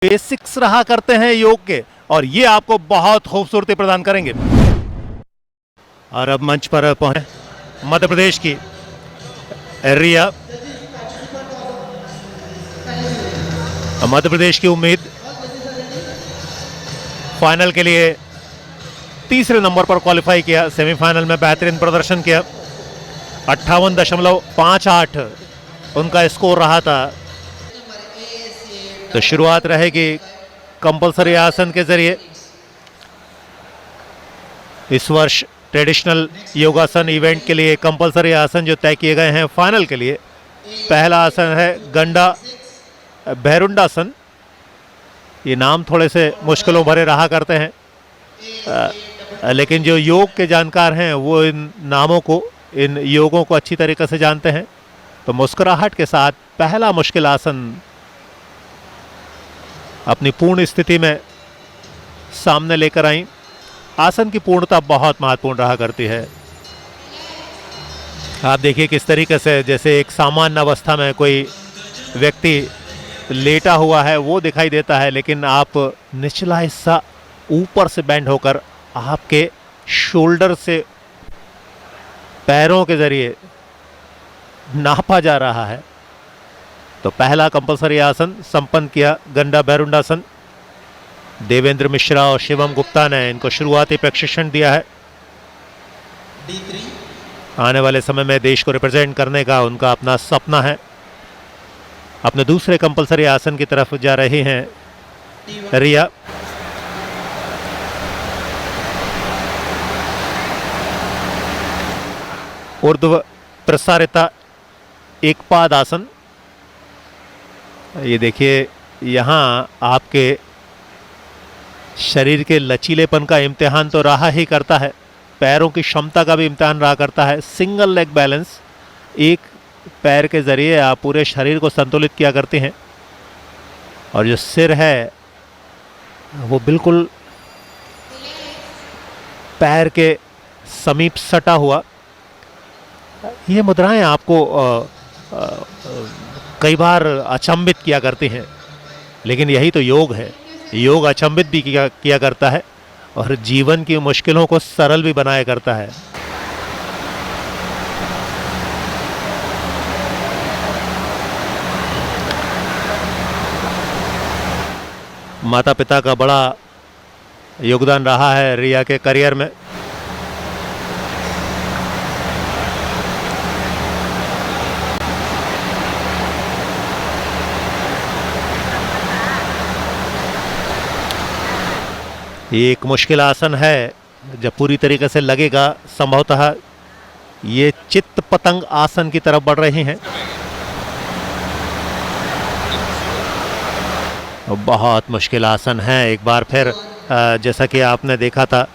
Basics रहा करते हैं योग के, और ये आपको बहुत खूबसूरती प्रदान करेंगे। और अब मंच पर पहुंचे मध्य प्रदेश की रिया, मध्य प्रदेश की उम्मीद फाइनल के लिए तीसरे नंबर पर क्वालिफाई किया। सेमीफाइनल में बेहतरीन प्रदर्शन किया, 58.58 उनका स्कोर रहा था। तो शुरुआत रहेगी कंपल्सरी आसन के जरिए। इस वर्ष ट्रेडिशनल योगासन इवेंट के लिए कंपल्सरी आसन जो तय किए गए हैं फाइनल के लिए, पहला आसन है गंडा भैरुंडासन। ये नाम थोड़े से मुश्किलों भरे रहा करते हैं, लेकिन जो योग के जानकार हैं वो इन नामों को, इन योगों को अच्छी तरीके से जानते हैं। तो मुस्कुराहट के साथ पहला मुश्किल आसन अपनी पूर्ण स्थिति में सामने लेकर आई। आसन की पूर्णता बहुत महत्वपूर्ण रहा करती है। आप देखिए किस तरीके से, जैसे एक सामान्य अवस्था में कोई व्यक्ति लेटा हुआ है वो दिखाई देता है, लेकिन आप निचला हिस्सा ऊपर से बेंड होकर आपके शोल्डर से पैरों के जरिए नापा जा रहा है। तो पहला कंपल्सरी आसन संपन्न किया, गंडा भैरुंडासन। देवेंद्र मिश्रा और शिवम गुप्ता ने इनको शुरुआती प्रशिक्षण दिया है। आने वाले समय में देश को रिप्रेजेंट करने का उनका अपना सपना है। अपने दूसरे कंपल्सरी आसन की तरफ जा रही हैं रिया। ऊर्ध्व प्रसारिता एक पाद आसन। ये देखिए, यहाँ आपके शरीर के लचीलेपन का इम्तिहान तो रहा ही करता है, पैरों की क्षमता का भी इम्तिहान रहा करता है। सिंगल लेग बैलेंस, एक पैर के जरिए आप पूरे शरीर को संतुलित किया करते हैं, और जो सिर है वो बिल्कुल पैर के समीप सटा हुआ। ये मुद्राएं आपको कई बार अचंभित किया करती हैं, लेकिन यही तो योग है। योग अचंभित भी किया करता है और जीवन की मुश्किलों को सरल भी बनाया करता है। माता पिता का बड़ा योगदान रहा है रिया के करियर में। ये एक मुश्किल आसन है, जब पूरी तरीके से लगेगा संभवतः ये चित्त पतंग आसन की तरफ बढ़ रही हैं। बहुत मुश्किल आसन है। एक बार फिर जैसा कि आपने देखा था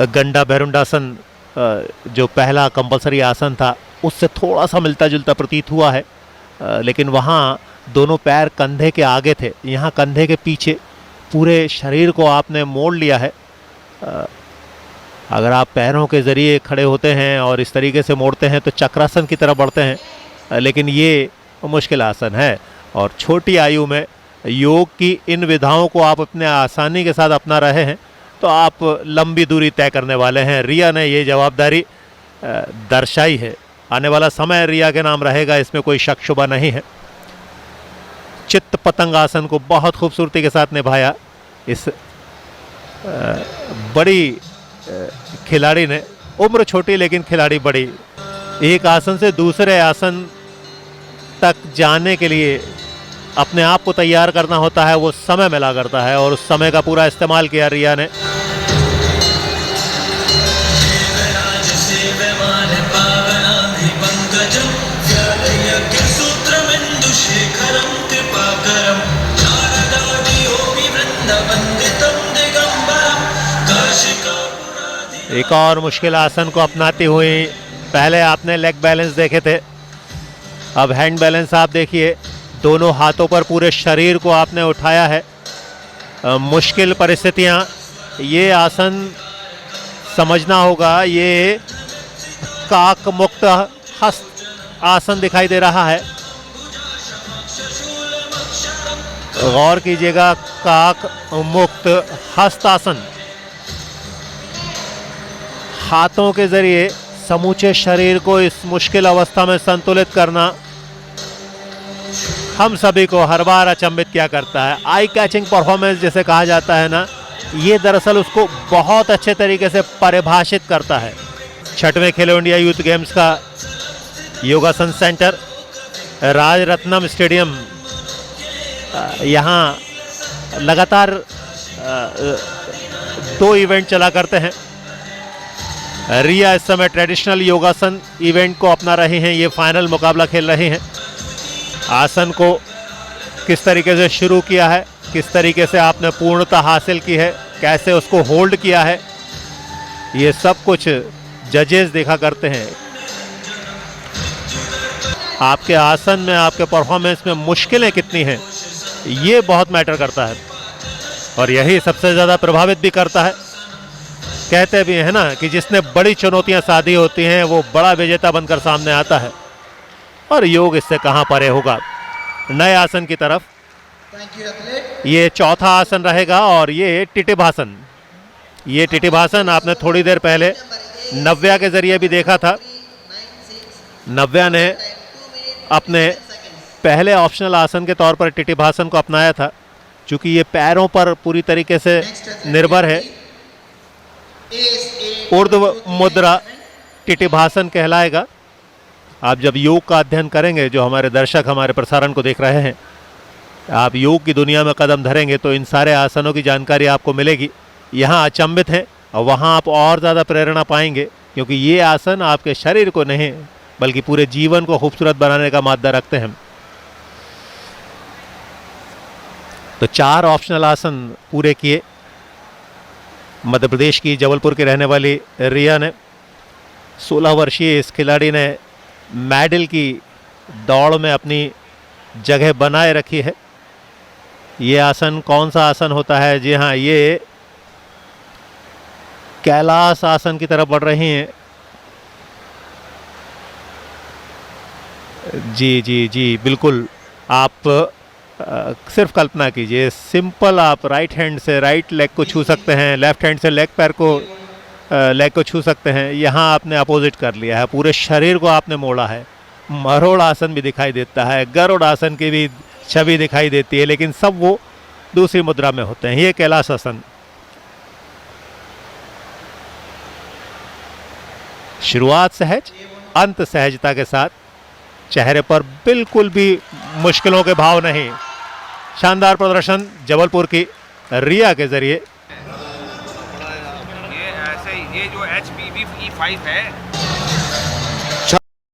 गंडा भैरुंडासन, जो पहला कंपल्सरी आसन था उससे थोड़ा सा मिलता जुलता प्रतीत हुआ है, लेकिन वहाँ दोनों पैर कंधे के आगे थे, यहाँ कंधे के पीछे पूरे शरीर को आपने मोड़ लिया है। अगर आप पैरों के ज़रिए खड़े होते हैं और इस तरीके से मोड़ते हैं तो चक्रासन की तरफ बढ़ते हैं, लेकिन ये मुश्किल आसन है। और छोटी आयु में योग की इन विधाओं को आप अपने आसानी के साथ अपना रहे हैं तो आप लंबी दूरी तय करने वाले हैं। रिया ने ये जवाबदारी दर्शाई है। आने वाला समय रिया के नाम रहेगा, इसमें कोई शक शुबा नहीं है। चित्त पतंग आसन को बहुत खूबसूरती के साथ निभाया इस बड़ी खिलाड़ी ने। उम्र छोटी लेकिन खिलाड़ी बड़ी। एक आसन से दूसरे आसन तक जाने के लिए अपने आप को तैयार करना होता है, वो समय मिला करता है, और उस समय का पूरा इस्तेमाल किया रिया ने। एक और मुश्किल आसन को अपनाती हुई, पहले आपने लेग बैलेंस देखे थे, अब हैंड बैलेंस आप देखिए। दोनों हाथों पर पूरे शरीर को आपने उठाया है। मुश्किल परिस्थितियां, ये आसन समझना होगा, ये काक मुक्त हस्त आसन दिखाई दे रहा है। गौर कीजिएगा, काक मुक्त हस्तासन। हाथों के जरिए समूचे शरीर को इस मुश्किल अवस्था में संतुलित करना हम सभी को हर बार अचंभित क्या करता है। आई कैचिंग परफॉर्मेंस जिसे कहा जाता है ना, ये दरअसल उसको बहुत अच्छे तरीके से परिभाषित करता है। 6वें खेलो इंडिया यूथ गेम्स का योगासन सेंटर राजरत्नम स्टेडियम, यहाँ लगातार 2 इवेंट चला करते हैं। रिया इस समय ट्रेडिशनल योगासन इवेंट को अपना रहे हैं, ये फाइनल मुकाबला खेल रहे हैं। आसन को किस तरीके से शुरू किया है, किस तरीके से आपने पूर्णता हासिल की है, कैसे उसको होल्ड किया है, ये सब कुछ जजेस देखा करते हैं। आपके आसन में, आपके परफॉर्मेंस में मुश्किलें कितनी हैं, ये बहुत मैटर करता है और यही सबसे ज़्यादा प्रभावित भी करता है। कहते भी हैं ना कि जिसने बड़ी चुनौतियां साधी होती हैं वो बड़ा विजेता बनकर सामने आता है, और योग इससे कहां परे होगा। नए आसन की तरफ, ये चौथा आसन रहेगा और ये टिटिभासन। ये टिटिभासन आपने थोड़ी देर पहले नव्या के जरिए भी देखा था। नव्या ने अपने पहले ऑप्शनल आसन के तौर पर टिटिभासन को अपनाया था। चूंकि ये पैरों पर पूरी तरीके से निर्भर है, ऊर्ध्व मुद्रा टिटिभासन कहलाएगा। आप जब योग का अध्ययन करेंगे, जो हमारे दर्शक हमारे प्रसारण को देख रहे हैं, आप योग की दुनिया में कदम धरेंगे तो इन सारे आसनों की जानकारी आपको मिलेगी। यहाँ अचंभित हैं और वहाँ आप और ज़्यादा प्रेरणा पाएंगे, क्योंकि ये आसन आपके शरीर को नहीं बल्कि पूरे जीवन को खूबसूरत बनाने का मादा रखते हैं। तो 4 ऑप्शनल आसन पूरे किए मध्य प्रदेश की जबलपुर की रहने वाली रिया ने। 16 वर्षीय इस खिलाड़ी ने मेडल की दौड़ में अपनी जगह बनाए रखी है। ये आसन कौन सा आसन होता है? जी हाँ, ये कैलाश आसन की तरफ बढ़ रही हैं। जी जी जी बिल्कुल। आप सिर्फ कल्पना कीजिए, सिंपल आप राइट हैंड से राइट लेग को छू सकते हैं, लेफ्ट हैंड से लेग को छू सकते हैं। यहाँ आपने अपोजिट कर लिया है, पूरे शरीर को आपने मोड़ा है। मरोड़ आसन भी दिखाई देता है, गरुड़ आसन की भी छवि दिखाई देती है, लेकिन सब वो दूसरी मुद्रा में होते हैं। ये कैलाश आसन। शुरुआत सहज, अंत सहजता के साथ। चेहरे पर बिल्कुल भी मुश्किलों के भाव नहीं। शानदार प्रदर्शन जबलपुर की रिया के जरिए। ये जो HPV E5 है